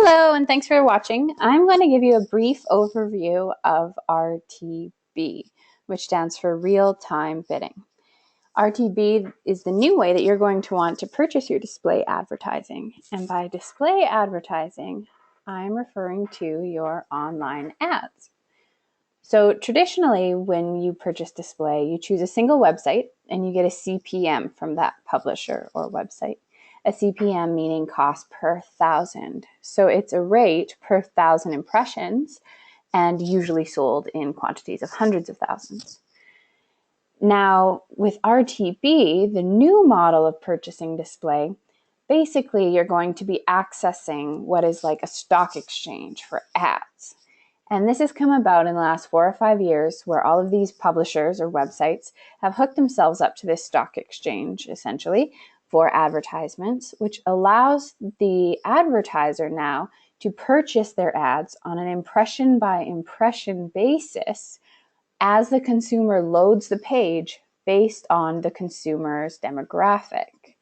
Hello, and thanks for watching. I'm going to give you a brief overview of RTB, which stands for real-time bidding. RTB is the new way that you're going to want to purchase your display advertising. And by display advertising, I'm referring to your online ads. So traditionally, when you purchase display, you choose a single website and you get a CPM from that publisher or website. A CPM meaning cost per thousand. So it's a rate per thousand impressions and usually sold in quantities of hundreds of thousands. Now, with RTB, the new model of purchasing display, basically you're going to be accessing what is like a stock exchange for ads. And this has come about in the last 4 or 5 years where all of these publishers or websites have hooked themselves up to this stock exchange, essentially, for advertisements, which allows the advertiser now to purchase their ads on an impression by impression basis as the consumer loads the page based on the consumer's demographic.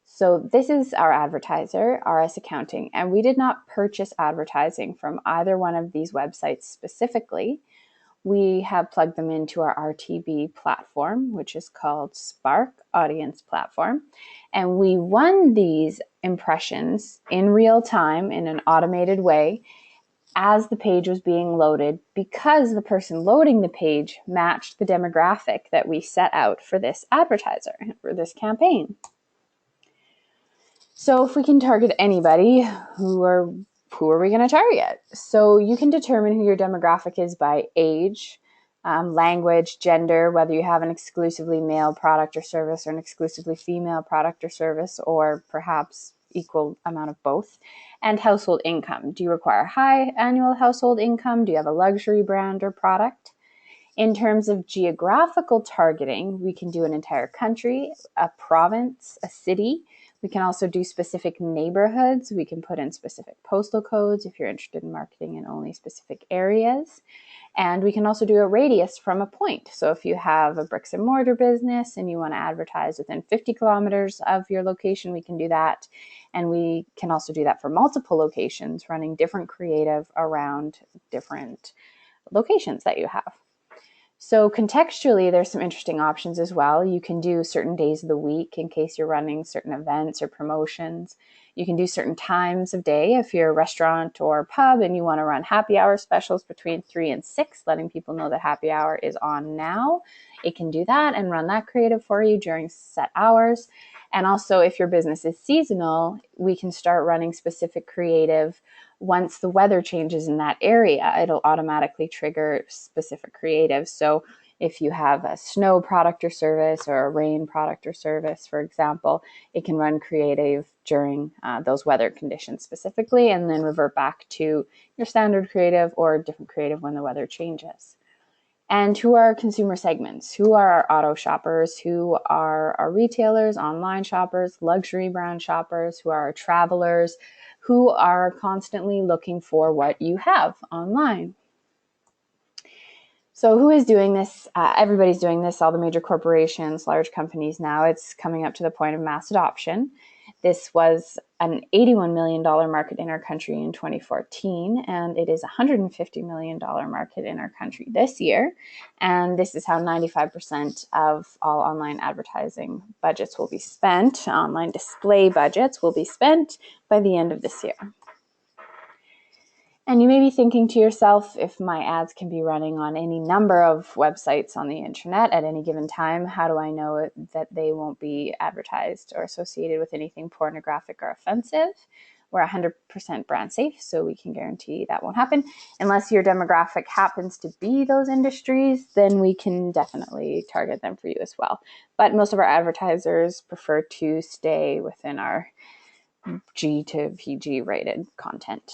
So this is our advertiser, RS Accounting, and we did not purchase advertising from either one of these websites specifically. We have plugged them into our RTB platform, which is called Spark Audience Platform. And we won these impressions in real time in an automated way as the page was being loaded because the person loading the page matched the demographic that we set out for this advertiser, for this campaign. So if we can target anybody, who are we going to target? So you can determine who your demographic is by age, language, gender, whether you have an exclusively male product or service or an exclusively female product or service, or perhaps equal amount of both, and household income. Do you require high annual household income? Do you have a luxury brand or product? In terms of geographical targeting, we can do an entire country, a province, a city. We can also do specific neighborhoods. We can put in specific postal codes if you're interested in marketing in only specific areas. And we can also do a radius from a point. So if you have a bricks and mortar business and you want to advertise within 50 kilometers of your location, we can do that. And we can also do that for multiple locations, running different creative around different locations that you have. So contextually, there's some interesting options as well. You can do certain days of the week in case you're running certain events or promotions. You can do certain times of day if you're a restaurant or a pub and you want to run happy hour specials between 3 and 6, letting people know that happy hour is on now. It can do that and run that creative for you during set hours. And also, if your business is seasonal, we can start running specific creative. Once the weather changes in that area, it'll automatically trigger specific creative. So if you have a snow product or service or a rain product or service, for example, it can run creative during those weather conditions specifically, and then revert back to your standard creative or different creative when the weather changes. And who are our consumer segments? Who are our auto shoppers? Who are our retailers, online shoppers, luxury brand shoppers? Who are our travelers? Who are constantly looking for what you have online? So who is doing this? Everybody's doing this, all the major corporations, large companies now. It's coming up to the point of mass adoption. This was an $81 million market in our country in 2014, and it is a $150 million market in our country this year. And this is how 95% of all online advertising budgets will be spent, online display budgets will be spent by the end of this year. And you may be thinking to yourself, if my ads can be running on any number of websites on the internet at any given time, how do I know that they won't be advertised or associated with anything pornographic or offensive? We're 100% brand safe, so we can guarantee that won't happen. Unless your demographic happens to be those industries, then we can definitely target them for you as well. But most of our advertisers prefer to stay within our G to PG rated content.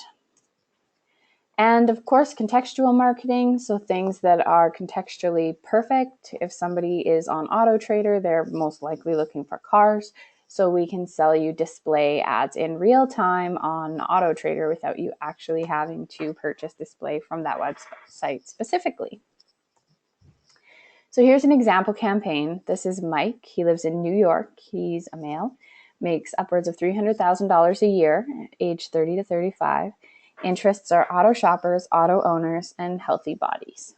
And of course, contextual marketing, so things that are contextually perfect. If somebody is on Auto Trader, they're most likely looking for cars. So we can sell you display ads in real time on Auto Trader without you actually having to purchase display from that website specifically. So here's an example campaign. This is Mike. He lives in New York. He's a male. makes upwards of $300,000 a year, age 30 to 35. Interests are auto shoppers, auto owners, and healthy bodies.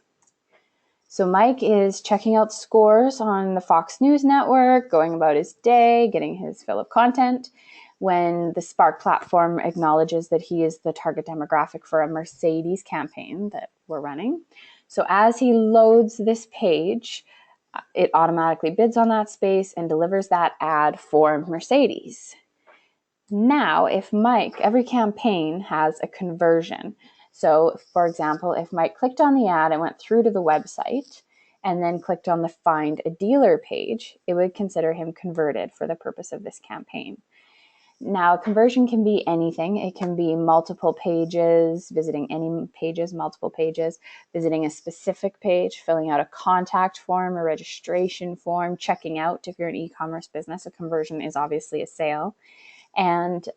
So Mike is checking out scores on the Fox News network, going about his day, getting his fill of content, when the Spark platform acknowledges that he is the target demographic for a Mercedes campaign that we're running. So as he loads this page, it automatically bids on that space and delivers that ad for Mercedes. Now, if Mike, every campaign has a conversion. So, for example, if Mike clicked on the ad and went through to the website and then clicked on the Find a Dealer page, it would consider him converted for the purpose of this campaign. Now, conversion can be anything. It can be multiple pages, visiting any pages, multiple pages, visiting a specific page, filling out a contact form, a registration form, checking out. If you're an e-commerce business, a conversion is obviously a sale. And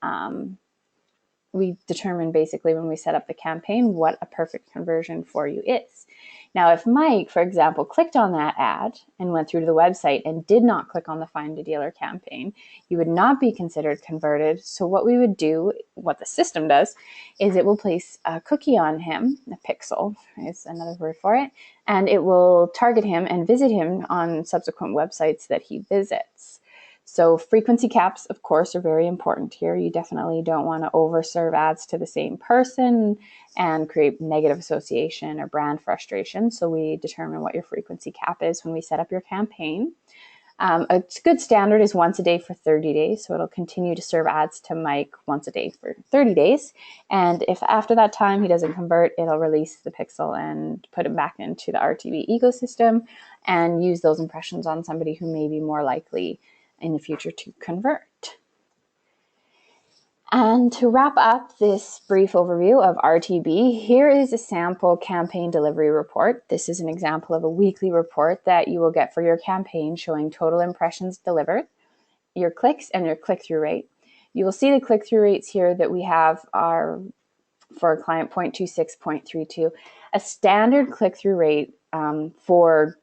we determine basically when we set up the campaign what a perfect conversion for you is. Now, if Mike, for example, clicked on that ad and went through to the website and did not click on the Find a Dealer campaign, you would not be considered converted. So what we would do, what the system does, is it will place a cookie on him, a pixel is another word for it, and it will target him and visit him on subsequent websites that he visits. So frequency caps, of course, are very important here. You definitely don't want to overserve ads to the same person and create negative association or brand frustration. So we determine what your frequency cap is when we set up your campaign. A good standard is once a day for 30 days. So it'll continue to serve ads to Mike once a day for 30 days. And if after that time he doesn't convert, it'll release the pixel and put it back into the RTB ecosystem and use those impressions on somebody who may be more likely in the future to convert. And to wrap up this brief overview of RTB, here is a sample campaign delivery report. This is an example of a weekly report that you will get for your campaign showing total impressions delivered, your clicks, and your click-through rate. You will see the click-through rates here that we have are for client 0.26, 0.32. A standard click-through rate for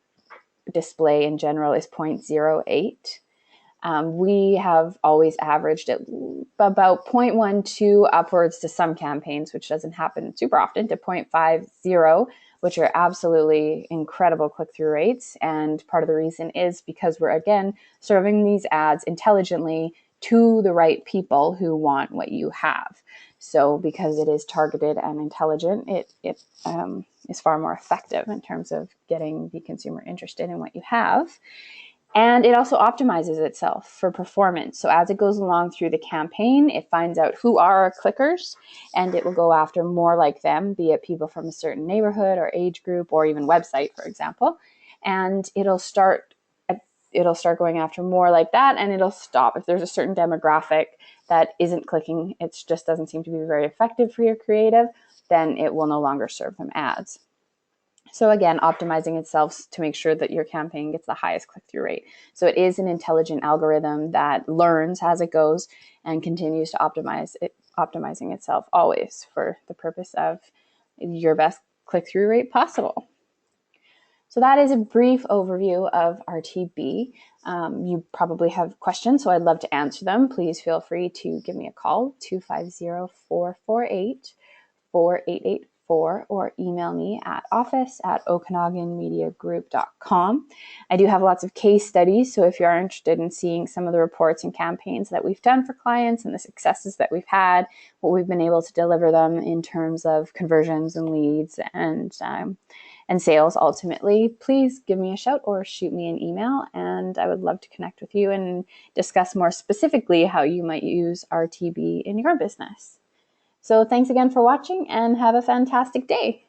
display in general is 0.08. We have always averaged at about 0.12 upwards to some campaigns, which doesn't happen super often, to 0.50, which are absolutely incredible click-through rates. And part of the reason is because we're, again, serving these ads intelligently to the right people who want what you have. So because it is targeted and intelligent, it is far more effective in terms of getting the consumer interested in what you have. And it also optimizes itself for performance. So as it goes along through the campaign, it finds out who are our clickers, and it will go after more like them, be it people from a certain neighborhood or age group or even website, for example. And it'll start going after more like that, and it'll stop. If there's a certain demographic that isn't clicking, it just doesn't seem to be very effective for your creative, then it will no longer serve them ads. So again, optimizing itself to make sure that your campaign gets the highest click-through rate. So it is an intelligent algorithm that learns as it goes and continues to optimizing itself always for the purpose of your best click-through rate possible. So that is a brief overview of RTB. You probably have questions, so I'd love to answer them. Please feel free to give me a call, 250-448-4884, or email me at office@okanaganmediagroup.com. I do have lots of case studies, so if you are interested in seeing some of the reports and campaigns that we've done for clients and the successes that we've had, what we've been able to deliver them in terms of conversions and leads and sales ultimately, please give me a shout or shoot me an email, and I would love to connect with you and discuss more specifically how you might use RTB in your business. So thanks again for watching and have a fantastic day.